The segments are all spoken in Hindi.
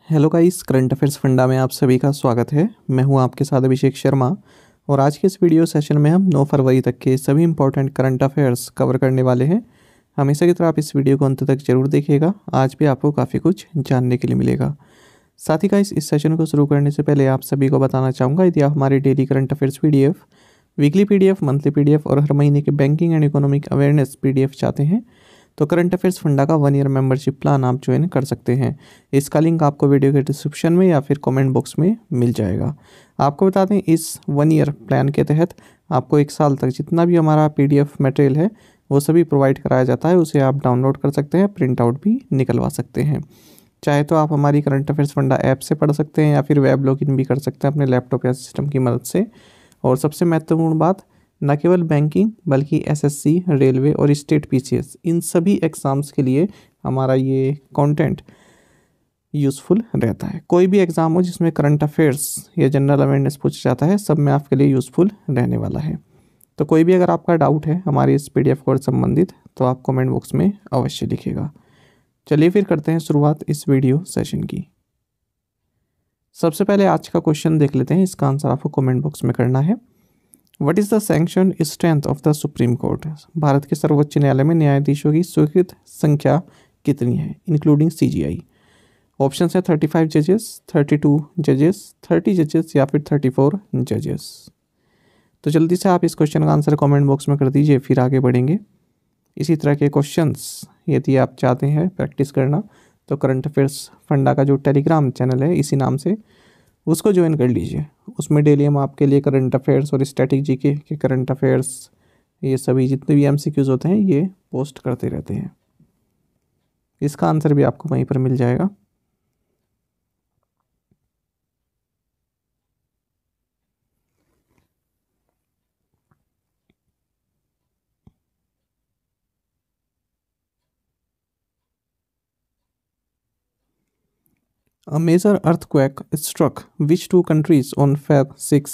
Hello guys, current affairs funda में आप सभी का स्वागत है। मैं हूं आपके साथ अभिषेक शर्मा और आज के इस वीडियो सेशन में हम 9 फरवरी तक के सभी इंपॉर्टेंट करंट अफेयर्स कवर करने वाले हैं। हमेशा की तरह आप इस वीडियो को अंत तक जरूर देखिएगा, आज भी आपको काफ़ी कुछ जानने के लिए मिलेगा। साथ ही गाइस, इस सेशन को शुरू करने से पहले आप सभी को बताना चाहूँगा, यदि आप हमारे daily current affairs PDF, weekly PDF, monthly PDF और हर महीने के banking and economic awareness PDF चाहते हैं तो करंट अफेयर्स फंडा का 1 ईयर मेंबरशिप प्लान आप ज्वाइन कर सकते हैं। इसका लिंक आपको वीडियो के डिस्क्रिप्शन में या फिर कमेंट बॉक्स में मिल जाएगा। आपको बता दें, इस 1 ईयर प्लान के तहत आपको 1 साल तक जितना भी हमारा PDF मटेरियल है वो सभी प्रोवाइड कराया जाता है। उसे आप डाउनलोड कर सकते हैं, प्रिंट आउट भी निकलवा सकते हैं। चाहे तो आप हमारी करंट अफेयर्स फंडा ऐप से पढ़ सकते हैं या फिर वेब लॉगिन भी कर सकते हैं अपने लैपटॉप या सिस्टम की मदद से। और सबसे महत्वपूर्ण बात, न केवल बैंकिंग बल्कि SSC, रेलवे और स्टेट PCS, इन सभी एग्ज़ाम्स के लिए हमारा ये कंटेंट यूज़फुल रहता है। कोई भी एग्ज़ाम हो जिसमें करंट अफेयर्स या जनरल अवेयरनेस पूछा जाता है, सब में आपके लिए यूज़फुल रहने वाला है। तो कोई भी अगर आपका डाउट है हमारे इस PDF कोर्स संबंधित तो आप कमेंट बॉक्स में अवश्य लिखिएगा। चलिए फिर करते हैं शुरुआत इस वीडियो सेशन की। सबसे पहले आज का क्वेश्चन देख लेते हैं, इसका आंसर आपको कमेंट बॉक्स में करना है। What is the sanction strength of the supreme court? Bharat के सर्वोच्च न्यायालय में न्यायाधीशों की स्वीकृत संख्या कितनी है, इंक्लूडिंग CGI? ऑप्शन है 35 जजेस, 32 जजेस, 30 जजेस या फिर 34 जजेस। तो जल्दी से आप इस क्वेश्चन का आंसर कमेंट बॉक्स में कर दीजिए, फिर आगे बढ़ेंगे। इसी तरह के क्वेश्चंस यदि आप चाहते हैं प्रैक्टिस करना तो करंट अफेयर्स फंडा का जो टेलीग्राम चैनल है इसी नाम से, उसको ज्वाइन कर लीजिए। उसमें डेली हम आपके लिए करंट अफेयर्स और स्टैटिक GK के करंट अफेयर्स, ये सभी जितने भी MCQs होते हैं ये पोस्ट करते रहते हैं। इसका आंसर भी आपको वहीं पर मिल जाएगा। A major earthquake struck which 2 countries on Feb 6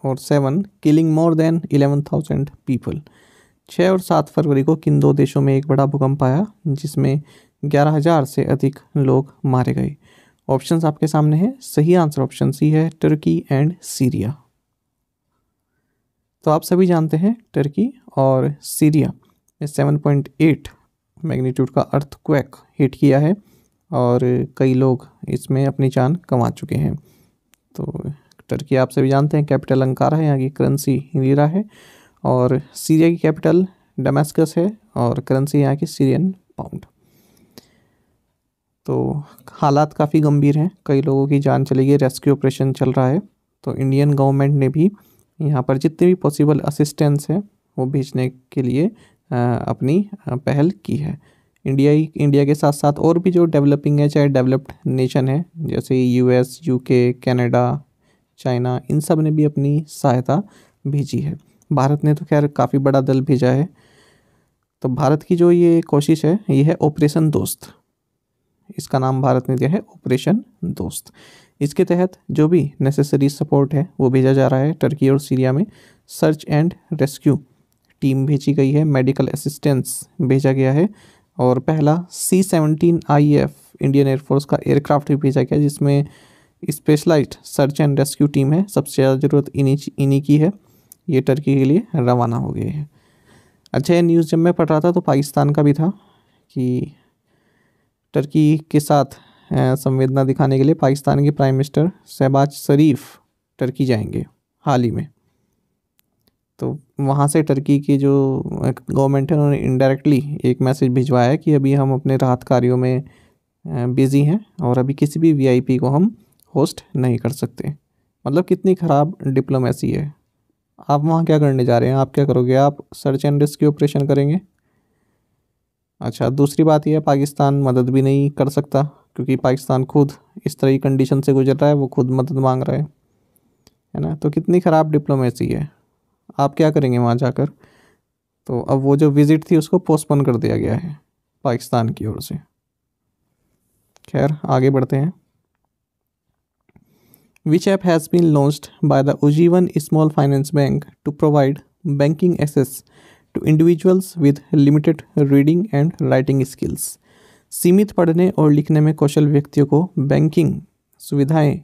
और 7, killing more than 11,000 people? 6 और 7 फरवरी को किन दो देशों में एक बड़ा भूकंप आया जिसमें 11,000 से अधिक लोग मारे गए? ऑप्शंस आपके सामने हैं। सही आंसर ऑप्शन C है, टर्की एंड सीरिया। तो आप सभी जानते हैं टर्की और सीरिया में 7.8 मैग्नीट्यूड का अर्थक्वेक हिट किया है और कई लोग इसमें अपनी जान गंवा चुके हैं। तो टर्की आप सभी जानते हैं कैपिटल अंकारा है, यहाँ की करेंसी लीरा है, और सीरिया की कैपिटल डमास्कस है और करेंसी यहाँ की सीरियन पाउंड। तो हालात काफ़ी गंभीर हैं, कई लोगों की जान चली गई, रेस्क्यू ऑपरेशन चल रहा है। तो इंडियन गवर्नमेंट ने भी यहाँ पर जितने भी पॉसिबल असिस्टेंस है वो भेजने के लिए अपनी पहल की है। इंडिया के साथ साथ और भी जो डेवलपिंग है, चाहे डेवलप्ड नेशन है जैसे US, UK, कनाडा, चाइना, इन सब ने भी अपनी सहायता भेजी है। भारत ने तो खैर काफ़ी बड़ा दल भेजा है। तो भारत की जो ये कोशिश है ये है ऑपरेशन दोस्त। इसका नाम भारत ने दिया है ऑपरेशन दोस्त। इसके तहत जो भी नेसेसरी सपोर्ट है वो भेजा जा रहा है। टर्की और सीरिया में सर्च एंड रेस्क्यू टीम भेजी गई है, मेडिकल असिस्टेंस भेजा गया है और पहला C-17 IF इंडियन एयरफोर्स का एयरक्राफ्ट भी भेजा गया जिसमें specialised search and rescue team है। सबसे ज़्यादा ज़रूरत इन्हीं की है। ये टर्की के लिए रवाना हो गए हैं। अच्छा, ये न्यूज़ जब मैं पढ़ रहा था तो पाकिस्तान का भी था कि टर्की के साथ संवेदना दिखाने के लिए पाकिस्तान के प्राइम मिनिस्टर शहबाज शरीफ टर्की जाएंगे हाल ही में। तो वहाँ से टर्की की जो गवर्नमेंट है उन्होंने इनडायरेक्टली एक मैसेज भिजवाया है कि अभी हम अपने राहत कार्यों में बिज़ी हैं और अभी किसी भी VIP को हम होस्ट नहीं कर सकते। मतलब कितनी ख़राब डिप्लोमेसी है। आप वहाँ क्या करने जा रहे हैं? आप क्या करोगे? आप सर्च एंड रेस्क्यू ऑपरेशन करेंगे। अच्छा, दूसरी बात यह है पाकिस्तान मदद भी नहीं कर सकता क्योंकि पाकिस्तान खुद इस तरह की कंडीशन से गुजर रहा है, वो खुद मदद मांग रहा है ना। तो कितनी ख़राब डिप्लोमेसी है। आप क्या करेंगे वहाँ जाकर? तो अब वो जो विज़िट थी उसको पोस्टपोन कर दिया गया है पाकिस्तान की ओर से। खैर आगे बढ़ते हैं। Which app has been launched by the Ujjivan Small Finance Bank to provide banking access to individuals with limited reading and writing skills? सीमित पढ़ने और लिखने में कौशल व्यक्तियों को बैंकिंग सुविधाएं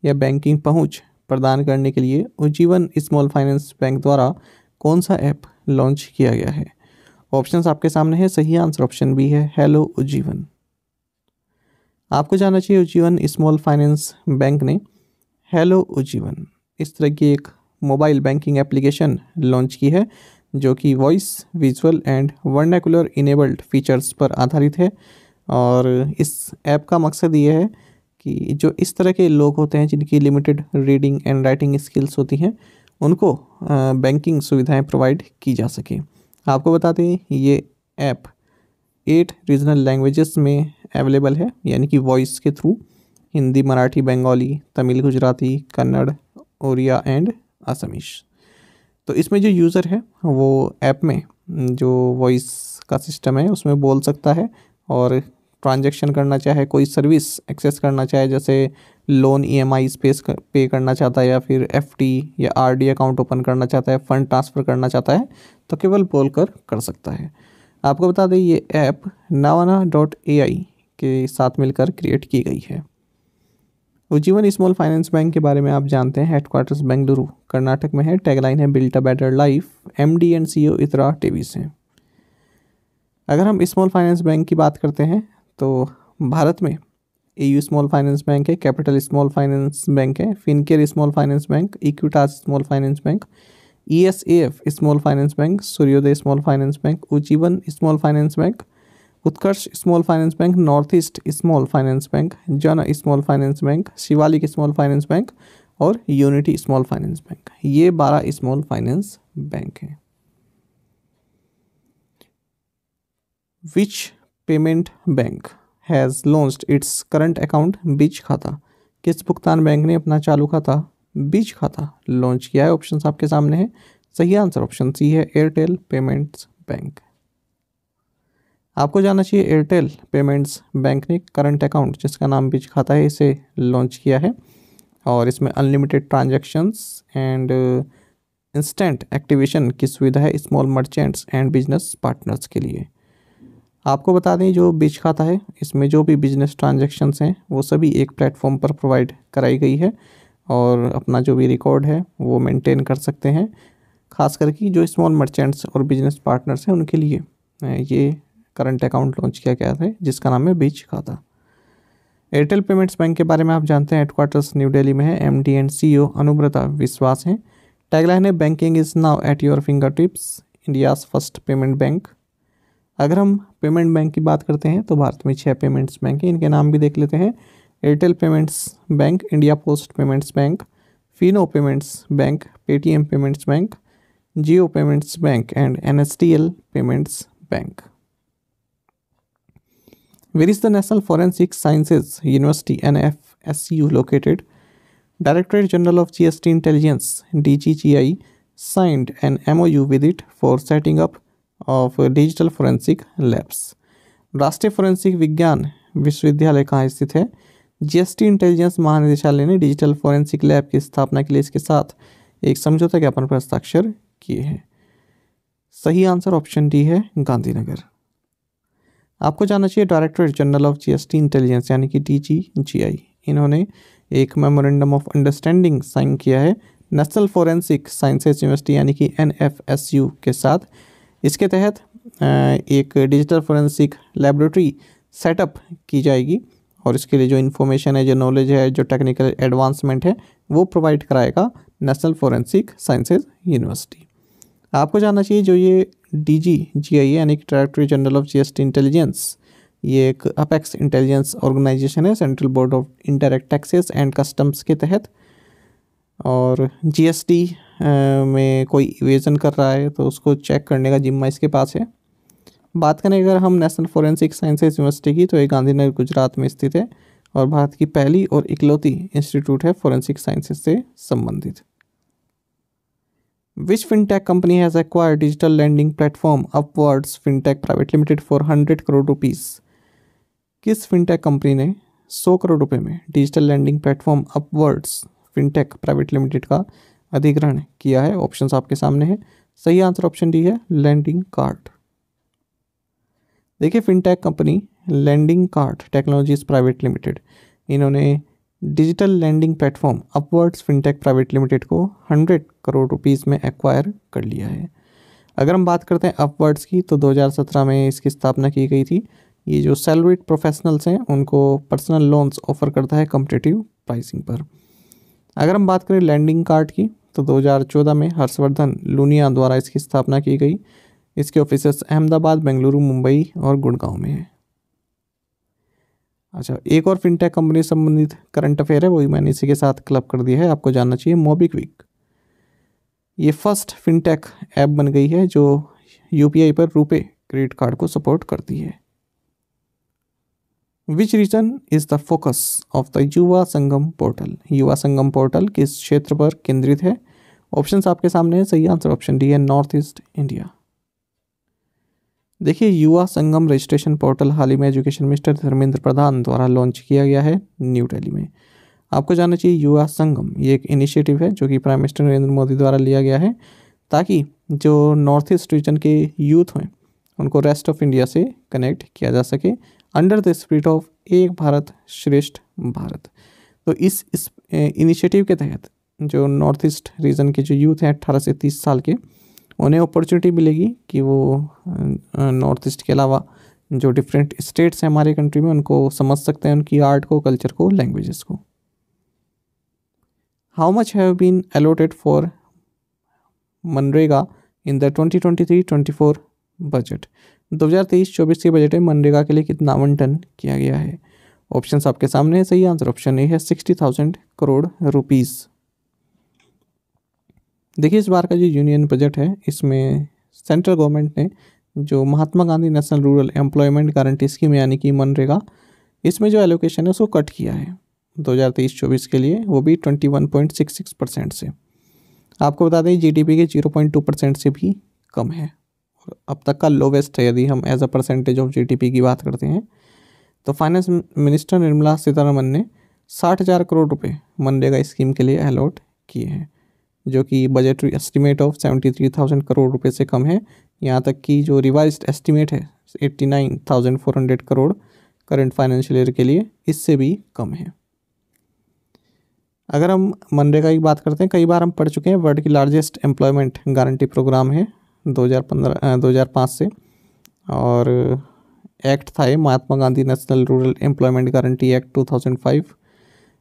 या बैंकिंग पहुंच प्रदान करने के लिए उज्जीवन स्मॉल फाइनेंस बैंक द्वारा कौन सा ऐप लॉन्च किया गया है? ऑप्शंस आपके सामने है। सही आंसर ऑप्शन बी है, हेलो उज्जीवन। आपको जानना चाहिए उज्जीवन स्मॉल फाइनेंस बैंक ने हेलो उज्जीवन इस तरह की एक मोबाइल बैंकिंग एप्लीकेशन लॉन्च की है जो कि voice, visual and vernacular enabled features पर आधारित है। और इस ऐप का मकसद ये है कि जो इस तरह के लोग होते हैं जिनकी limited reading and writing skills होती हैं उनको बैंकिंग सुविधाएं प्रोवाइड की जा सके। आपको बता दें ये ऐप 8 रीजनल लैंग्वेजेस में अवेलेबल है, यानी कि वॉइस के थ्रू हिंदी, मराठी, बंगाली, तमिल, गुजराती, कन्नड़, ओरिया एंड असमीश। तो इसमें जो यूज़र है वो ऐप में जो वॉइस का सिस्टम है उसमें बोल सकता है और ट्रांजैक्शन करना चाहे, कोई सर्विस एक्सेस करना चाहे, जैसे लोन EMI पे करना चाहता है या फिर FD या RD अकाउंट ओपन करना चाहता है, फंड ट्रांसफ़र करना चाहता है तो केवल बोल कर सकता है। आपको बता दें ये ऐप Navana.ai के साथ मिलकर क्रिएट की गई है। उज्जीवन स्मॉल फाइनेंस बैंक के बारे में आप जानते हैं। हेडक्वार्टर्स बेंगलुरु कर्नाटक में है। टैगलाइन है built a better life. MD and CEO इतरा टेविस हैं। अगर हम स्मॉल फाइनेंस बैंक की बात करते हैं तो भारत में AU स्मॉल फाइनेंस बैंक है, कैपिटल स्मॉल फाइनेंस बैंक है, Fincare small finance bank, Equitas small finance bank, ESAF small finance bank, Suryoday small finance bank, Ujjivan small finance bank, Utkarsh small finance bank, North East small finance bank, Jana small finance bank, Shivalik small finance bank और यूनिटी स्मॉल फाइनेंस बैंक। ये 12 स्मॉल फाइनेंस बैंक हैं। Which payment bank has launched its current account बीज खाता? किस भुगतान बैंक ने अपना चालू खाता बीज खाता लॉन्च किया है? ऑप्शंस आपके सामने है। सही आंसर ऑप्शन सी है, एयरटेल पेमेंट्स बैंक। आपको जानना चाहिए एयरटेल पेमेंट्स बैंक ने करंट अकाउंट जिसका नाम बीज खाता है इसे लॉन्च किया है और इसमें unlimited transactions and instant activation की सुविधा है small merchants and business partners के लिए। आपको बता दें जो बीज खाता है इसमें जो भी बिजनेस ट्रांजैक्शंस हैं वो सभी एक प्लेटफॉर्म पर प्रोवाइड कराई गई है और अपना जो भी रिकॉर्ड है वो मेंटेन कर सकते हैं। खास करके जो स्मॉल मर्चेंट्स और बिजनेस पार्टनर्स हैं उनके लिए ये करंट अकाउंट लॉन्च किया गया था जिसका नाम है बीज खाता। एयरटेल पेमेंट्स बैंक के बारे में आप जानते हैं। हेडक्वार्टर्स न्यू दिल्ली में है। MD एंड CEO अनुब्रता विश्वास हैं। टैगलाइन है banking is now at your finger tips, India's first payment bank. अगर हम पेमेंट बैंक की बात करते हैं तो भारत में 6 पेमेंट्स बैंक हैं। इनके नाम भी देख लेते हैं। Airtel payments bank, India post payments bank, Fino payments bank, Paytm payments bank, Jio payments bank and NSDL payments bank. Where is the National Forensic Sciences University NFSU located? Directorate General of GST Intelligence DGGI signed an MOU with it for setting up of digital forensic labs. राष्ट्रीय फोरेंसिक विज्ञान विश्वविद्यालय कहाँ स्थित है? GST इंटेलिजेंस महानिदेशालय ने डिजिटल फोरेंसिक लैब की स्थापना के लिए इसके साथ एक समझौता ज्ञापन पर हस्ताक्षर किए हैं। सही आंसर ऑप्शन डी है, गांधीनगर। आपको जानना चाहिए directorate general of GST intelligence यानी कि DGGI इन्होंने एक मेमोरेंडम ऑफ अंडरस्टैंडिंग साइन किया है नेशनल फोरेंसिक साइंसेज यूनिवर्सिटी यानी कि NFSU के साथ। इसके तहत एक डिजिटल फोरेंसिक लेबोरेटरी सेटअप की जाएगी और इसके लिए जो इन्फॉर्मेशन है, जो नॉलेज है, जो टेक्निकल एडवांसमेंट है वो प्रोवाइड कराएगा नेशनल फोरेंसिक साइंसेज यूनिवर्सिटी। आपको जानना चाहिए जो ये DGGI यानी कि directorate general of GST intelligence ये एक अपेक्स इंटेलिजेंस ऑर्गेनाइजेशन है central board of indirect taxes and customs के तहत। और GST में कोई इवेजन कर रहा है तो उसको चेक करने का जिम्मा इसके पास है। बात करें अगर हम नेशनल फोरेंसिक साइंसेज यूनिवर्सिटी की तो ये गांधीनगर गुजरात में स्थित है और भारत की पहली और इकलौती इंस्टीट्यूट है फोरेंसिक साइंसेज से संबंधित। Which fintech company has acquired digital lending platform Upwards Fintech Private Limited for 100 crore rupees? किस फिनटेक कंपनी ने 100 करोड़ रुपए में digital lending platform Upwards fintech private limited का अधिग्रहण किया है? ऑप्शंस आपके सामने है। सही आंसर ऑप्शन डी है, लैंडिंग कार्ड। देखिए fintech company Lendingkart technologies private limited, इन्होंने digital lending platform Upwards fintech private limited को 100 करोड़ रुपीस में एक्वायर कर लिया है। अगर हम बात करते हैं अपवर्ड्स की, तो 2017 में इसकी स्थापना की गई थी। ये जो सैलरीड प्रोफेशनल्स हैं उनको पर्सनल लोन्स ऑफर करता है कम्पिटिटिव प्राइसिंग पर। अगर हम बात करें लैंडिंग कार्ड की, तो 2014 में हर्षवर्धन लूनिया द्वारा इसकी स्थापना की गई। इसके ऑफिसेस अहमदाबाद, बेंगलुरु, मुंबई और गुड़गांव में है। अच्छा, एक और फिनटेक कंपनी संबंधित करंट अफेयर है, वही मैंने इसी के साथ क्लब कर दिया है, आपको जानना चाहिए। मोबीक्विक, ये फर्स्ट फिनटेक ऐप बन गई है जो यूपीआई पर रुपे क्रेडिट कार्ड को सपोर्ट करती है। Which region is the focus of the Yuva Sangam portal? Yuva Sangam portal किस क्षेत्र पर केंद्रित है? ऑप्शंस आपके सामने है। सही आंसर ऑप्शन डी है, नॉर्थ ईस्ट इंडिया। देखिए युवा संगम रजिस्ट्रेशन पोर्टल हाल ही में एजुकेशन मिनिस्टर धर्मेंद्र प्रधान द्वारा लॉन्च किया गया है न्यू दिल्ली में। आपको जानना चाहिए युवा संगम ये एक इनिशिएटिव है जो कि प्राइम मिनिस्टर नरेंद्र मोदी द्वारा लिया गया है, ताकि जो नॉर्थ ईस्ट रीजन के यूथ हैं उनको रेस्ट ऑफ इंडिया से कनेक्ट किया जा सके अंडर द स्पिरिट ऑफ एक भारत श्रेष्ठ भारत। तो इस इनिशिएटिव के तहत जो नॉर्थ ईस्ट रीजन के जो यूथ हैं 18 से 30 साल के, उन्हें अपॉर्चुनिटी मिलेगी कि वो नॉर्थ ईस्ट के अलावा जो डिफरेंट स्टेट्स हैं हमारे कंट्री में उनको समझ सकते हैं, उनकी आर्ट को, कल्चर को, लैंग्वेजेस को। How much have been allotted for MNREGA in the 2023-24 budget? 2023-24 के बजट में मनरेगा के लिए कितना आवंटन किया गया है? ऑप्शंस आपके सामने है। सही आंसर ऑप्शन ए है, 60,000 करोड़ रुपीज़। देखिए इस बार का जो यूनियन बजट है इसमें सेंट्रल गवर्नमेंट ने जो Mahatma Gandhi national rural employment guarantee scheme यानी कि मनरेगा, इसमें जो एलोकेशन है उसको कट किया है 2023-24 के लिए, वो भी 21.66% से। आपको बता दें जीडीपी के 0.2% से भी कम है और अब तक का लोवेस्ट है यदि हम as a percentage of GDP की बात करते हैं। तो फाइनेंस मिनिस्टर निर्मला सीतारमन ने 60,000 करोड़ रुपए मनरेगा स्कीम के लिए अलॉट किए हैं, जो कि बजटरी एस्टिमेट ऑफ 73,000 करोड़ रुपए से कम है। यहाँ तक कि जो रिवाइज्ड एस्टिमेट है 89,400 करोड़ करंट फाइनेंशियल ईयर के लिए, इससे भी कम है। अगर हम मनरेगा की बात करते हैं, कई बार हम पढ़ चुके हैं, वर्ल्ड की लार्जेस्ट एम्प्लॉयमेंट गारंटी प्रोग्राम है 2005 से, और एक्ट था ये Mahatma Gandhi national rural employment guarantee act 2005।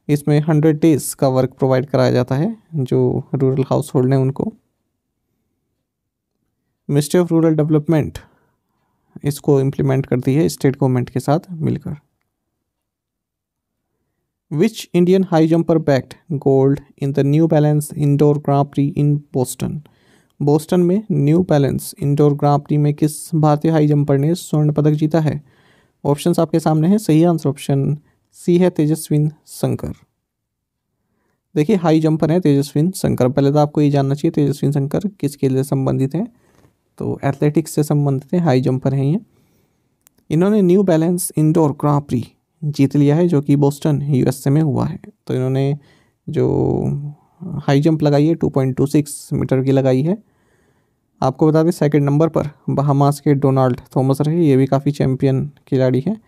इसमें 100 डेज़ का वर्क प्रोवाइड कराया जाता है जो रूरल हाउस होल्ड हैं उनको। मिनिस्ट्री ऑफ रूरल डेवलपमेंट इसको इम्प्लीमेंट करती है स्टेट गवर्नमेंट के साथ मिलकर। Which Indian high jumper bagged gold in the New Balance indoor grand prix in Boston? Boston में New Balance indoor grand prix में किस भारतीय हाई जंपर ने स्वर्ण पदक जीता है? ऑप्शंस आपके सामने हैं। सही आंसर ऑप्शन सी है, तेजस्विन शंकर। देखिए हाई जंपर है तेजस्विन शंकर। पहले तो आपको ये जानना चाहिए तेजस्विन शंकर किस खेल से संबंधित हैं, तो एथलेटिक्स से संबंधित है, हाई जंपर हैं ये। इन्होंने new Balance indoor grand pre जीत लिया है जो कि बोस्टन यूएसए में हुआ है। तो इन्होंने जो हाई जंप लगाई है 2.26 मीटर की लगाई है। आपको बता दें सेकंड नंबर पर बहामास के डोनाल्ड थॉमस रहे, ये भी काफ़ी चैम्पियन खिलाड़ी हैं,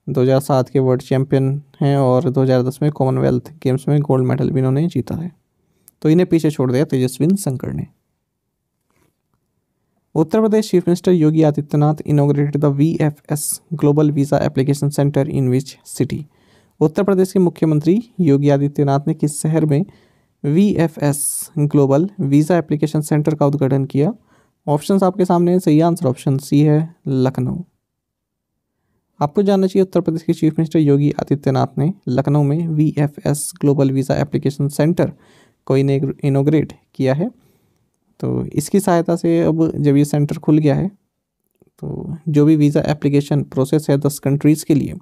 2007 के वर्ल्ड चैम्पियन हैं और 2010 में कॉमनवेल्थ गेम्स में गोल्ड मेडल भी इन्होंने जीता है। तो इन्हें पीछे छोड़ दिया तेजस्विन शंकर ने। Uttar Pradesh chief minister Yogi Adityanath inaugurated the VFS global visa application centre in which city? Uttar Pradesh के मुख्यमंत्री योगी आदित्यनाथ ने किस शहर में VFS global visa application centre का उद्घाटन किया? ऑप्शंस आपके सामने हैं। सही आंसर ऑप्शन सी है, लखनऊ। आपको जानना चाहिए उत्तर प्रदेश के चीफ मिनिस्टर योगी आदित्यनाथ ने लखनऊ में VFS global visa application centre को इनॉग्रेट किया है। तो इसकी सहायता से अब जब ये सेंटर खुल गया है तो जो भी वीज़ा एप्लीकेशन प्रोसेस है 10 कंट्रीज़ के लिए,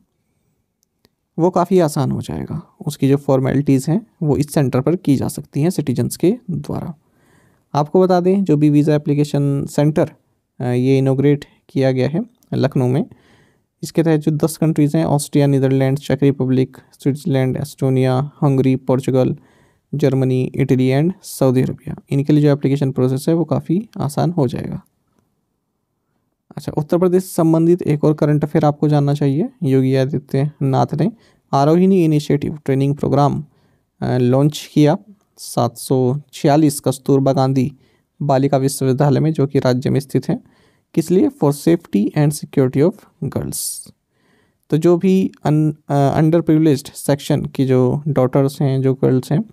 वो काफ़ी आसान हो जाएगा। उसकी जो फॉर्मेलिटीज़ हैं वो इस सेंटर पर की जा सकती हैं सिटीजन्स के द्वारा। आपको बता दें जो भी वीज़ा एप्लीकेशन सेंटर ये इनॉग्रेट किया गया है लखनऊ में, इसके तहत जो 10 कंट्रीज़ हैं ऑस्ट्रिया, नीदरलैंड, चेक Republic, Switzerland, Estonia, Hungary, Portugal, Germany, Italy and Saudi Arabia, इनके लिए जो एप्लीकेशन प्रोसेस है वो काफ़ी आसान हो जाएगा। अच्छा, उत्तर प्रदेश से संबंधित एक और करंट अफेयर आपको जानना चाहिए। योगी आदित्यनाथ ने आरोहिणी इनिशिएटिव ट्रेनिंग प्रोग्राम लॉन्च किया 746 कस्तूरबा गांधी बालिका विश्वविद्यालय में, जो कि राज्य में स्थित है। किस लिए? For safety and security of girls. तो जो भी अंडर प्रिविलेज्ड सेक्शन की जो डॉटर्स हैं, जो गर्ल्स हैं,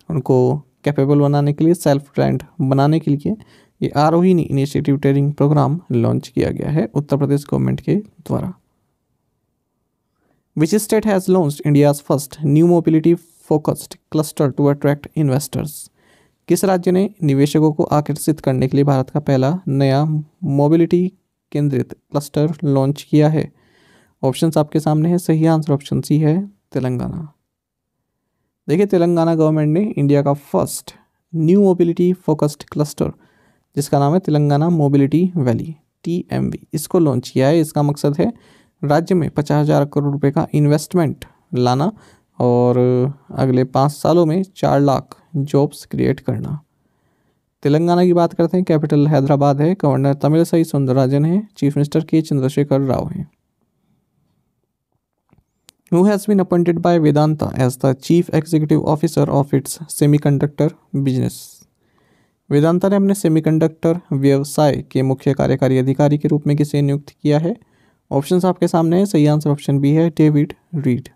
उनको कैपेबल बनाने के लिए, सेल्फ रिलायंट बनाने के लिए ये Arohini initiative training programme launch किया गया है उत्तर प्रदेश गवर्नमेंट के द्वारा। Which state has launched India's first new mobility focused cluster to attract investors? किस राज्य ने निवेशकों को आकर्षित करने के लिए भारत का पहला नया मोबिलिटी केंद्रित क्लस्टर लॉन्च किया है? ऑप्शंस आपके सामने है। सही आंसर ऑप्शन सी है, तेलंगाना। देखिए, तेलंगाना गवर्नमेंट ने इंडिया का first new mobility focused cluster, जिसका नाम है तेलंगाना मोबिलिटी वैली, TMV, इसको लॉन्च किया है। इसका मकसद है राज्य में 50,000 करोड़ रुपए का इन्वेस्टमेंट लाना और अगले 5 सालों में 4 लाख जॉब्स क्रिएट करना। तेलंगाना की बात करते हैं, कैपिटल हैदराबाद है, गवर्नर तमिलिसाई सौंदरराजन है, चीफ मिनिस्टर के चंद्रशेखर राव हैं। Who has been appointed by Vedanta as the chief executive officer of its semiconductor business? Vedanta ने अपने सेमीकंडक्टर व्यवसाय के मुख्य कार्यकारी अधिकारी के रूप में किसे नियुक्त किया है? ऑप्शंस आपके सामने है। सही आंसर ऑप्शन बी है, डेविड रीड।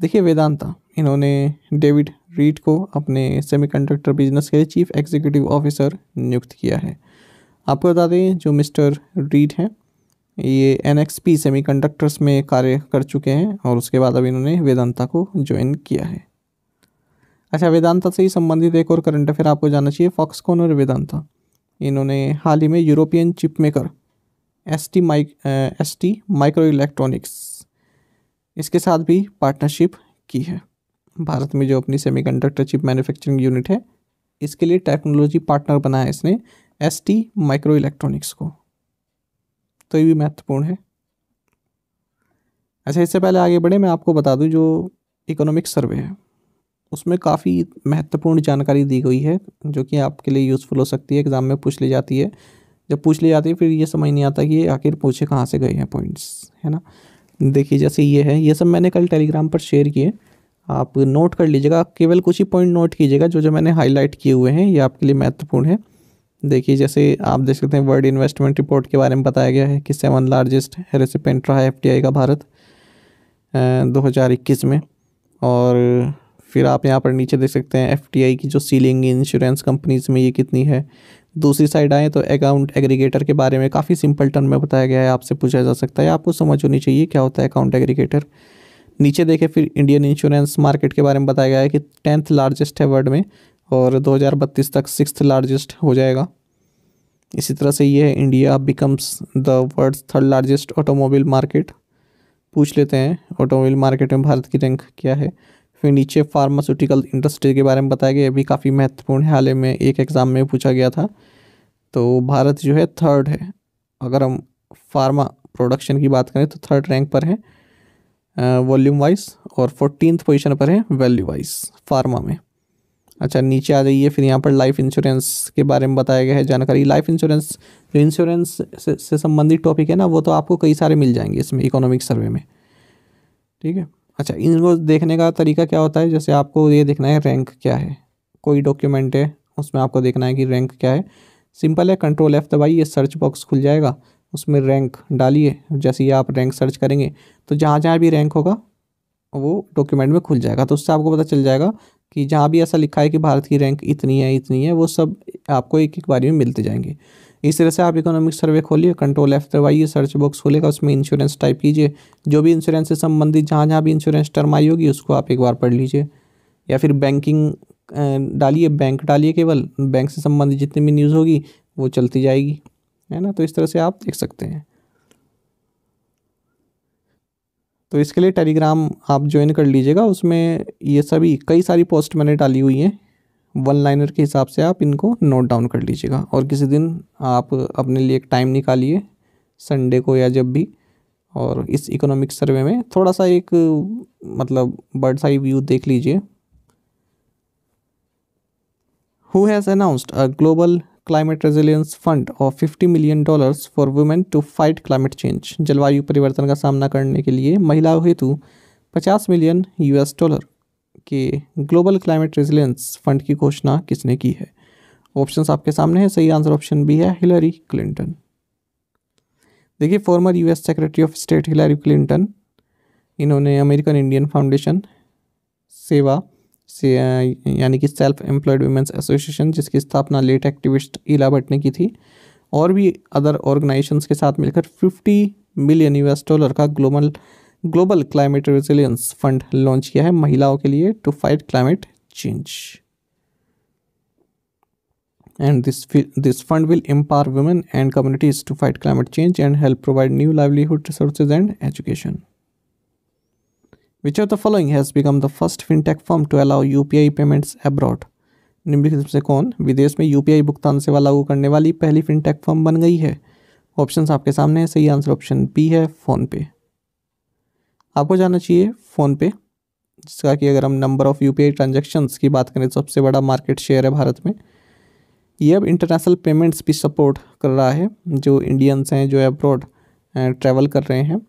देखिए, वेदांता, इन्होंने डेविड रीड को अपने सेमीकंडक्टर बिजनेस के चीफ एग्जीक्यूटिव ऑफिसर नियुक्त किया है। आपको बता दें, जो मिस्टर रीड हैं, ये NXP सेमीकंडक्टर्स में कार्य कर चुके हैं और उसके बाद अब इन्होंने वेदांता को ज्वाइन किया है। अच्छा, वेदांता से ही संबंधित एक और करंट अफेयर आपको जानना चाहिए। फॉक्सकॉन और वेदांता, इन्होंने हाल ही में European chip maker ST micro electronics, इसके साथ भी पार्टनरशिप की है। भारत में जो अपनी सेमीकंडक्टर चिप मैन्युफैक्चरिंग यूनिट है, इसके लिए टेक्नोलॉजी पार्टनर बनाया है इसने ST माइक्रो इलेक्ट्रॉनिक्स को, तो ये भी महत्वपूर्ण है। अच्छा, इससे पहले आगे बढ़े, मैं आपको बता दूं, जो इकोनॉमिक सर्वे है उसमें काफ़ी महत्वपूर्ण जानकारी दी गई है, जो कि आपके लिए यूज़फुल हो सकती है, एग्ज़ाम में पूछ ली जाती है। जब पूछ ली जाती है फिर ये समझ नहीं आता कि ये आखिर पूछे कहाँ से गए हैं पॉइंट्स, है ना। देखिए, जैसे ये है, ये सब मैंने कल टेलीग्राम पर शेयर किए, आप नोट कर लीजिएगा। केवल कुछ ही पॉइंट नोट कीजिएगा, जो मैंने हाईलाइट किए हुए हैं, ये आपके लिए महत्वपूर्ण है। देखिए, जैसे आप देख सकते हैं, वर्ल्ड इन्वेस्टमेंट रिपोर्ट के बारे में बताया गया है कि 7 लार्जेस्ट रेसिपेंट रहा है FDI का भारत 2021 में। और फिर आप यहाँ पर नीचे देख सकते हैं FDI की जो सीलिंग इंश्योरेंस कंपनीज में ये कितनी है। दूसरी साइड आए तो अकाउंट एग्रीगेटर के बारे में काफ़ी सिंपल टर्म में बताया गया है, आपसे पूछा जा सकता है, आपको समझ होनी चाहिए क्या होता है अकाउंट एग्रीगेटर। नीचे देखें, फिर इंडियन इंश्योरेंस मार्केट के बारे में बताया गया है कि 10th लार्जेस्ट है वर्ल्ड में और 2032 तक 6th लार्जेस्ट हो जाएगा। इसी तरह से ये है, India becomes the world's 3rd largest automobile market. पूछ लेते हैं ऑटोमोबाइल मार्केट में भारत की रैंक क्या है। फिर नीचे फार्मास्यूटिकल इंडस्ट्री के बारे में बताया गया, ये भी काफ़ी महत्वपूर्ण है, हाल ही में एक एग्ज़ाम में पूछा गया था। तो भारत जो है 3rd है, अगर हम फार्मा प्रोडक्शन की बात करें तो 3rd रैंक पर है वॉल्यूम वाइज, और 14th पोजीशन पर है वैल्यू वाइज फार्मा में। अच्छा, नीचे आ जाइए, फिर यहाँ पर लाइफ इंश्योरेंस के बारे में बताया गया है जानकारी। लाइफ इंश्योरेंस, जो इंश्योरेंस से संबंधित टॉपिक है ना, वो तो आपको कई सारे मिल जाएंगे इसमें इकोनॉमिक सर्वे में, ठीक है। अच्छा, इनको देखने का तरीका क्या होता है, जैसे आपको ये देखना है रैंक क्या है, कोई डॉक्यूमेंट है उसमें आपको देखना है कि रैंक क्या है। सिंपल है, कंट्रोल F दबाइए, सर्च बॉक्स खुल जाएगा, उसमें रैंक डालिए। जैसे ही आप रैंक सर्च करेंगे तो जहाँ जहाँ भी रैंक होगा वो डॉक्यूमेंट में खुल जाएगा, तो उससे आपको पता चल जाएगा कि जहाँ भी ऐसा लिखा है कि भारत की रैंक इतनी है, वो सब आपको एक एक बारी में मिलते जाएंगे। इस तरह से आप इकोनॉमिक सर्वे खोलिए, कंट्रोल F दबाइए, सर्च बॉक्स खोलेगा, उसमें इंश्योरेंस टाइप कीजिए, जो भी इंश्योरेंस से संबंधित जहाँ जहाँ भी इंश्योरेंस टर्म आई होगी उसको आप एक बार पढ़ लीजिए। या फिर बैंकिंग डालिए, बैंक डालिए, केवल बैंक से संबंधित जितनी भी न्यूज़ होगी वो चलती जाएगी, है ना। तो इस तरह से आप देख सकते हैं। तो इसके लिए टेलीग्राम आप ज्वाइन कर लीजिएगा, उसमें ये सभी कई सारी पोस्ट मैंने डाली हुई हैं, 1 लाइनर के हिसाब से आप इनको नोट डाउन कर लीजिएगा। और किसी दिन आप अपने लिए एक टाइम निकालिए, संडे को या जब भी, और इस इकोनॉमिक सर्वे में थोड़ा सा एक मतलब बर्ड्स आई व्यू देख लीजिए। Who has announced a global climate resilience fund of $50 million for women to fight climate change. जलवायु परिवर्तन का सामना करने के लिए महिलाओं हेतु $50 मिलियन के ग्लोबल क्लाइमेट रेजिलियंस फंड की घोषणा किसने की है? ऑप्शंस आपके सामने है। सही आंसर ऑप्शन बी है, हिलरी क्लिंटन। देखिए, former US secretary of state Hillary Clinton, इन्होंने अमेरिकन इंडियन फाउंडेशन सेवा से यानी कि सेल्फ एम्प्लॉयड वुमेन्स एसोसिएशन, जिसकी स्थापना लेट एक्टिविस्ट इला भट्ट ने की थी, और भी अदर ऑर्गेनाइजेशंस के साथ मिलकर $50 मिलियन का global climate resilience fund launch किया है महिलाओं के लिए to fight climate change. And this fund will empower women and communities to fight climate change and help provide new livelihood resources and education. Which of the following has become the first fintech firm to allow UPI payments abroad? निम्नलिखित में से कौन विदेश में UPI भुगतान सेवा लागू करने वाली पहली फिनटेक फर्म बन गई है? ऑप्शंस आपके सामने है। सही आंसर ऑप्शन बी है, फोनपे। आपको जानना चाहिए फोनपे, जिसका कि अगर हम नंबर ऑफ UPI ट्रांजैक्शंस की बात करें तो सबसे बड़ा मार्केट शेयर है भारत में। ये अब इंटरनेशनल पेमेंट्स भी सपोर्ट कर रहा है। जो इंडियंस हैं जो अब्रॉड ट्रैवल कर रहे हैं,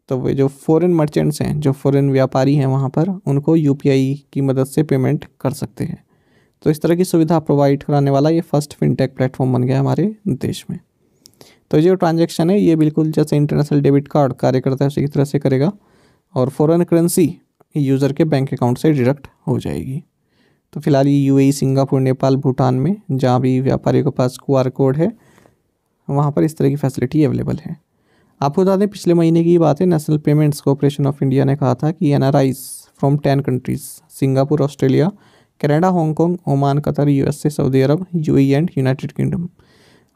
तो वे जो फॉरेन मर्चेंट्स हैं, जो फॉरेन व्यापारी हैं वहाँ पर, उनको UPI की मदद से पेमेंट कर सकते हैं। तो इस तरह की सुविधा प्रोवाइड कराने वाला ये फर्स्ट फिनटेक प्लेटफॉर्म बन गया हमारे देश में। तो जो ट्रांजैक्शन है ये बिल्कुल जैसे इंटरनेशनल डेबिट कार्ड कार्य करता है उसी तरह से करेगा, और फॉरेन करेंसी यूज़र के बैंक अकाउंट से डिडक्ट हो जाएगी। तो फिलहाल ये UAE, सिंगापुर, नेपाल, भूटान में जहाँ भी व्यापारियों के पास QR कोड है वहाँ पर इस तरह की फैसिलिटी अवेलेबल है। आपको बता दें, पिछले महीने की बात है, national payments corporation of India ने कहा था कि NRIs from 10 countries, Singapore, Australia, Canada, Hong Kong, Oman, Qatar, USA, Saudi Arab, UAE and United Kingdom,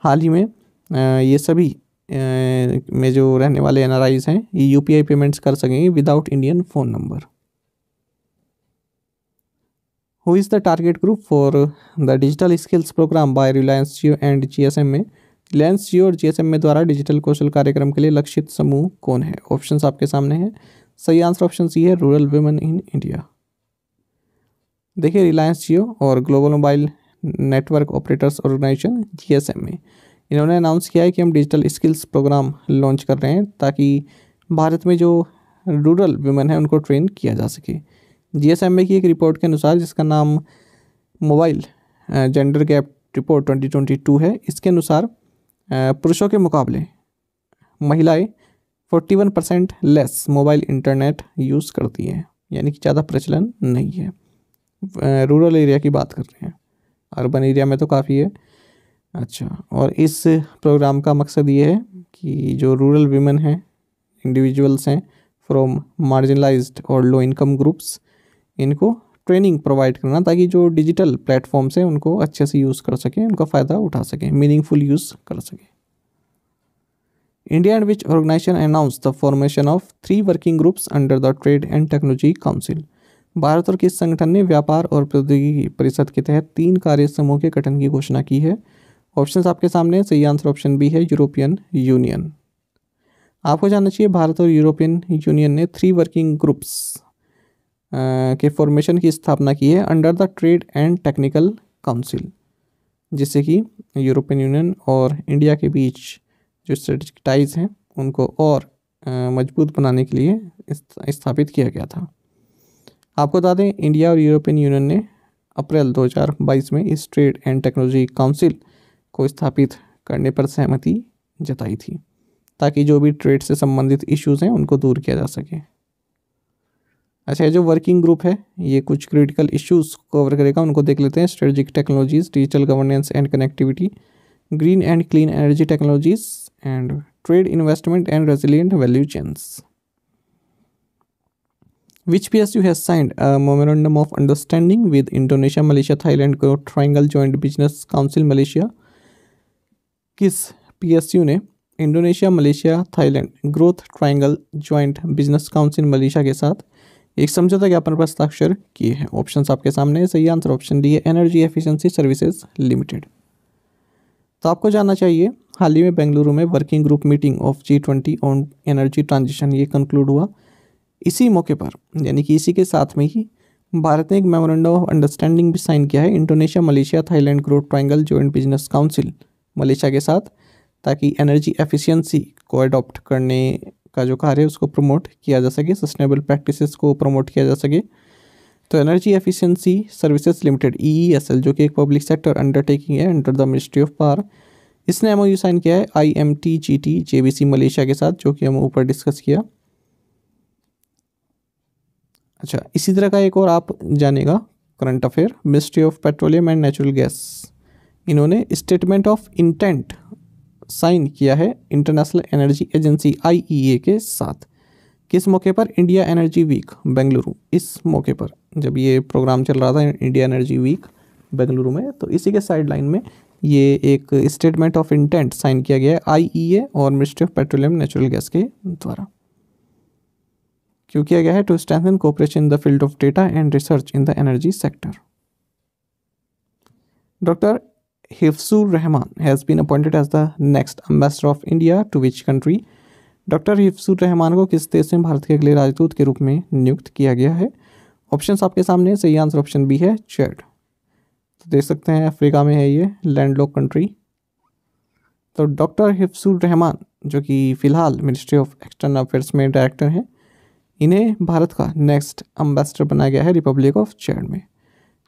हाल ही में ये सभी में जो रहने वाले NRIs हैं ये UPI पेमेंट्स कर सकेंगे without Indian phone number. Who is the target group for the digital skills program by Reliance Jio and GSM में? रिलायंस जियो और GSM में द्वारा डिजिटल कौशल कार्यक्रम के लिए लक्षित समूह कौन है? ऑप्शंस आपके सामने हैं। सही आंसर ऑप्शन सी है, रूरल वुमेन इन इंडिया। देखिए, रिलायंस जियो और global mobile network operators organization GSM में इन्होंने अनाउंस किया है कि हम डिजिटल स्किल्स प्रोग्राम लॉन्च कर रहे हैं ताकि भारत में जो रूरल वुमेन है उनको ट्रेन किया जा सके। GSM की एक रिपोर्ट के अनुसार, जिसका नाम मोबाइल जेंडर गैप रिपोर्ट 2022 है, इसके अनुसार पुरुषों के मुकाबले महिलाएं 41% लेस मोबाइल इंटरनेट यूज़ करती हैं, यानी कि ज़्यादा प्रचलन नहीं है। रूरल एरिया की बात कर रहे हैं, अर्बन एरिया में तो काफ़ी है। अच्छा, और इस प्रोग्राम का मकसद ये है कि जो रूरल वीमेन हैं, इंडिविजुअल्स हैं फ्रॉम मार्जिनलाइज्ड और लो इनकम ग्रुप्स, इनको ट्रेनिंग प्रोवाइड करना ताकि जो डिजिटल प्लेटफॉर्म्स हैं उनको अच्छे से यूज़ कर सकें, उनका फ़ायदा उठा सकें, मीनिंगफुल यूज़ कर सकें। India and which organization announce the formation of 3 working groups under the trade and technology council? भारत और किस संगठन ने व्यापार और प्रौद्योगिकी परिषद के तहत 3 कार्य समूह के गठन की घोषणा की है? ऑप्शंस आपके सामने। सही आंसर ऑप्शन बी है, यूरोपियन यूनियन। आपको जानना चाहिए, भारत और यूरोपियन यूनियन ने 3 वर्किंग ग्रुप्स के फॉर्मेशन की स्थापना की है under the trade and technical council, जिससे कि यूरोपियन यूनियन और इंडिया के बीच जो स्ट्रेटेजिक टाइज हैं उनको और मजबूत बनाने के लिए स्थापित किया गया था। आपको बता दें, इंडिया और यूरोपियन यूनियन ने अप्रैल 2022 में इस ट्रेड एंड टेक्नोलॉजी काउंसिल को स्थापित करने पर सहमति जताई थी ताकि जो भी ट्रेड से संबंधित इश्यूज़ हैं उनको दूर किया जा सके। अच्छा, ये जो वर्किंग ग्रुप है ये कुछ क्रिटिकल इश्यूज़ कवर करेगा, उनको देख लेते हैं। Strategic technologies, digital governance and connectivity, green and clean energy technologies and trade, investment and resilient value chains. Which PSU has signed a memorandum of understanding with Indonesia, Malaysia, Thailand Growth Triangle Joint Business Council Malaysia? किस PSU ने Indonesia, Malaysia, Thailand growth triangle joint business council Malaysia के साथ एक समझौता ज्ञापन पर हस्ताक्षर किए हैं? ऑप्शंस आपके सामने है। सही आंसर ऑप्शन डी है, एनर्जी एफिशिएंसी सर्विसेज लिमिटेड। तो आपको जानना चाहिए, हाल ही में बेंगलुरु में working group meeting of G20 on energy transition ये कंक्लूड हुआ। इसी मौके पर, यानी कि इसी के साथ में ही भारत ने एक मेमोरेंडम ऑफ अंडरस्टैंडिंग भी साइन किया है Indonesia, Malaysia, Thailand growth triangle joint business council Malaysia के साथ, ताकि एनर्जी एफिशिएंसी को अडॉप्ट करने का जो कार्य है उसको प्रमोट किया जा सके, सस्टेनेबल प्रैक्टिसेस को प्रमोट किया जा सके। तो energy efficiency services limited EESL, जो कि एक पब्लिक सेक्टर अंडरटेकिंग है under the ministry of power, इसने MOU साइन किया है IMTGT JBC मलेशिया के साथ, जो कि हम ऊपर डिस्कस किया। अच्छा, इसी तरह का एक और आप जानेगा current affair, ministry of petroleum and natural gas, इन्होंने स्टेटमेंट ऑफ इंटेंट साइन किया है इंटरनेशनल एनर्जी एजेंसी IEA के साथ। किस मौके पर? India energy week Bengaluru. इस मौके पर जब ये प्रोग्राम चल रहा था इंडिया एनर्जी वीक बेंगलुरु में, तो इसी के साइड लाइन में ये एक स्टेटमेंट ऑफ इंटेंट साइन किया गया है IEA और ministry of petroleum natural gas के द्वारा। क्यों किया गया है? To strengthen cooperation in the field of data and research in the energy sector. Doctor Hifzur Rahman has been appointed as the next ambassador of India to which country? Doctor Hifzur Rahman को किस देश में भारत के अगले राजदूत के रूप में नियुक्त किया गया है? ऑप्शंस आपके सामने, सही आंसर ऑप्शन बी है चैड। तो देख सकते हैं अफ्रीका में है ये लैंडलॉक कंट्री। तो डॉक्टर हिफ्सूर रहमान, जो कि फ़िलहाल मिनिस्ट्री ऑफ एक्सटर्नल अफेयर्स में डायरेक्टर हैं, इन्हें भारत का नेक्स्ट एम्बेसडर बनाया गया है रिपब्लिक ऑफ चैड में।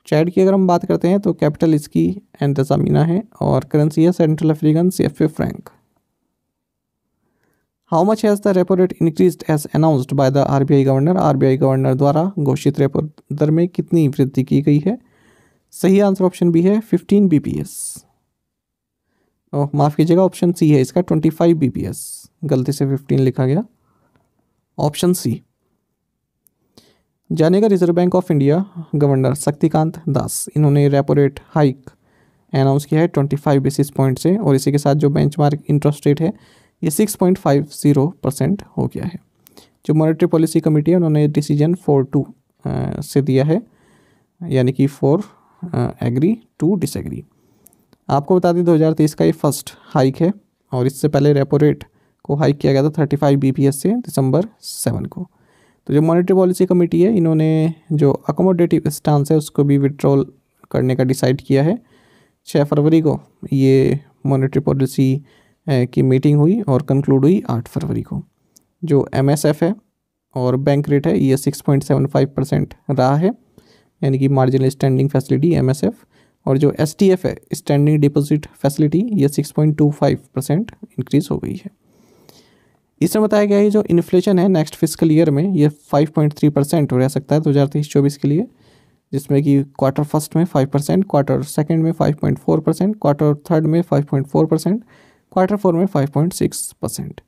चैड की अगर हम बात करते हैं तो कैपिटल इसकी एंटजामिना है और करेंसी है central African CFA franc. How much has the repo rate increased as announced by the RBI governor? RBI governor द्वारा घोषित रेपो दर में कितनी वृद्धि की गई है? सही आंसर ऑप्शन बी है 15 BPS। माफ़ कीजिएगा, ऑप्शन सी है इसका 25 BPS, गलती से 15 लिखा गया, ऑप्शन सी। जानेगा reserve bank of India governor Shaktikanta Das, इन्होंने रेपो रेट हाइक अनाउंस किया है 25 बेसिस पॉइंट से, और इसी के साथ जो बेंचमार्क इंटरेस्ट रेट है ये 6.50% हो गया है। जो मॉनेटरी पॉलिसी कमेटी है उन्होंने डिसीजन 4-2 से दिया है, यानी कि 4 एग्री 2 डिसएग्री। आपको बता दें 2023 का ये फर्स्ट हाइक है, और इससे पहले रेपो रेट को हाइक किया गया था 35 BPS से दिसंबर 7 को। तो जो मॉनेटरी पॉलिसी कमेटी है इन्होंने जो अकोमोडेटिव स्टांस है उसको भी विड्रॉल करने का डिसाइड किया है। 6 फरवरी को ये मॉनेटरी पॉलिसी की मीटिंग हुई और कंक्लूड हुई 8 फरवरी को। जो MSF है और बैंक रेट है ये 6.75% रहा है, यानी कि मार्जिनल स्टैंडिंग फैसिलिटी MSF, और जो STF है स्टैंडिंग डिपॉजिट फैसिलिटी ये 6.25% इंक्रीज़ हो गई है। इसमें बताया गया है जो इन्फ्लेशन है नेक्स्ट फिस्कल ईयर में ये 5.3% रह सकता है 2023-24 के लिए, जिसमें कि क्वार्टर फर्स्ट में 5%, क्वार्टर सेकंड में 5.4%, क्वार्टर थर्ड में 5.4%, क्वार्टर फोर में 5.6%।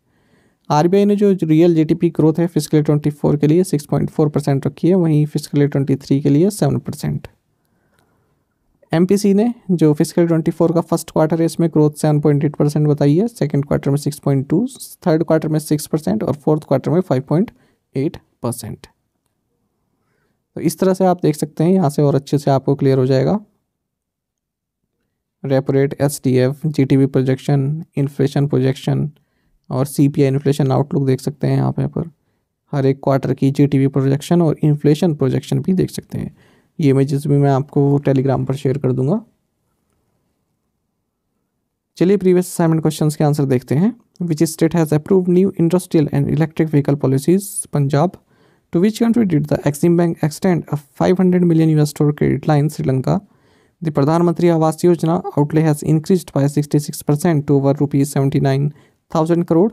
RBI ने जो रियल GDP ग्रोथ है फिस्कल 24 के लिए 6.4% रखी है, वहीं फिस्कल 23 के लिए 7%। MPC ने जो फिस्कल 24 का फर्स्ट क्वार्टर है इसमें ग्रोथ 7.8% बताई है, सेकंड क्वार्टर में 6.2%, थर्ड क्वार्टर में 6% और फोर्थ क्वार्टर में 5.8%। तो इस तरह से आप देख सकते हैं, यहाँ से और अच्छे से आपको क्लियर हो जाएगा। Repo rate, STF, GTB projection, inflation projection और CPI इन्फ्लेशन आउटलुक देख सकते हैं यहाँ पर हर एक क्वार्टर की GTB प्रोजेक्शन और इन्फ्लेशन प्रोजेक्शन भी देख सकते हैं। ये इमेजेस भी मैं आपको टेलीग्राम पर शेयर कर दूंगा। चलिए प्रीवियस असाइनमेंट क्वेश्चंस के आंसर देखते हैं। Which state has approved new industrial and electric vehicle policies? Punjab. To which country did the Exim bank extend a $500 million credit line? Sri Lanka. The Pradhan Mantri Awas योजना outlay has increased by 66% to over ₹79,000 crore.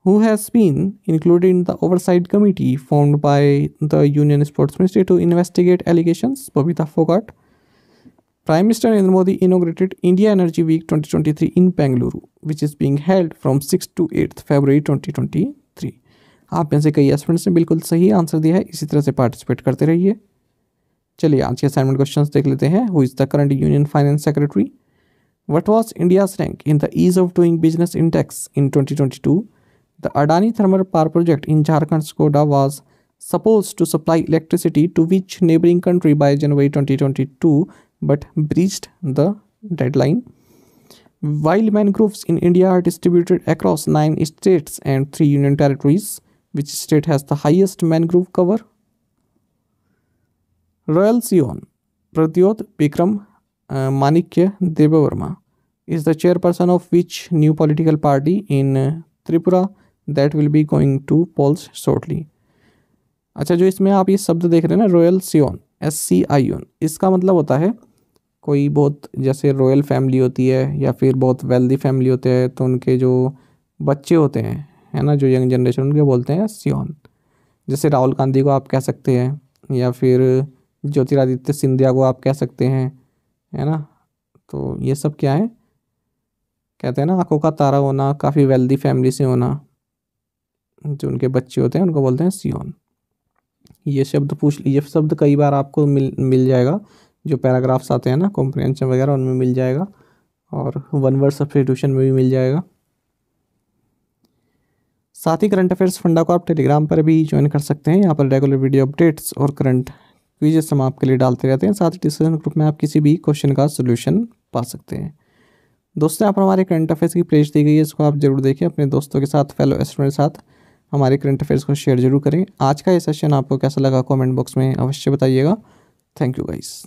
Who has been included in the oversight committee formed by the Union Sports Ministry to investigate allegations? Babita Phogat. Prime Minister Narendra Modi inaugurated India Energy Week 2023 in Bengaluru, which is being held from 6th to 8th February 2023. आप में से कई एस्पिरेंट्स ने बिल्कुल सही आंसर दिया है, इसी तरह से पार्टिसिपेट करते रहिए। चलिए आज के असाइनमेंट क्वेश्चंस देख लेते हैं। Who is the current union finance secretary? What was India's rank in the Ease of Doing Business Index in 2022? The Adani Thermal Power Project in Jharkhand's Koda was supposed to supply electricity to which neighboring country by January 2022 but breached the deadline? While mangroves in India are distributed across 9 states and 3 union territories, which state has the highest mangrove cover? Royal scion Pradyot Vikram Manikya Debbarma is the chairperson of which new political party in Tripura that will be going to polls shortly। अच्छा, जो इसमें आप ये शब्द देख रहे हैं ना, रॉयल सियोन, SCION, इसका मतलब होता है कोई बहुत, जैसे रॉयल फैमिली होती है या फिर बहुत वेल्दी फैमिली होते हैं, तो उनके जो बच्चे होते हैं, है ना, जो यंग जनरेशन, उनके बोलते हैं सियोन। जैसे राहुल गांधी को आप कह सकते हैं या फिर ज्योतिरादित्य सिंधिया को आप कह सकते हैं, है ना। तो ये सब क्या है, कहते हैं ना, आंखों का तारा होना, काफ़ी वेल्दी फैमिली से होना, जो उनके बच्चे होते हैं उनको बोलते हैं सियोन। ये शब्द कई बार आपको मिल जाएगा, जो पैराग्राफ्स आते हैं ना कॉम्प्रिहेंशन वगैरह, उनमें मिल जाएगा, और वन वर्ड सब्स्टिट्यूशन में भी मिल जाएगा। साथ ही करंट अफेयर्स फंडा को आप टेलीग्राम पर भी ज्वाइन कर सकते हैं। यहाँ पर रेगुलर वीडियो अपडेट्स और करंट क्विजेस हम आपके लिए डालते रहते हैं। साथ ही डिस्कशन ग्रुप में आप किसी भी क्वेश्चन का सोल्यूशन पा सकते हैं। दोस्तों, यहाँ पर हमारे करंट अफेयर्स की प्लेलिस्ट दी गई है, इसको आप जरूर देखें। अपने दोस्तों के साथ, फेलो स्टूडेंट के साथ हमारे करंट अफेयर्स को शेयर जरूर करें। आज का ये सेशन आपको कैसा लगा कमेंट बॉक्स में अवश्य बताइएगा। Thank you guys.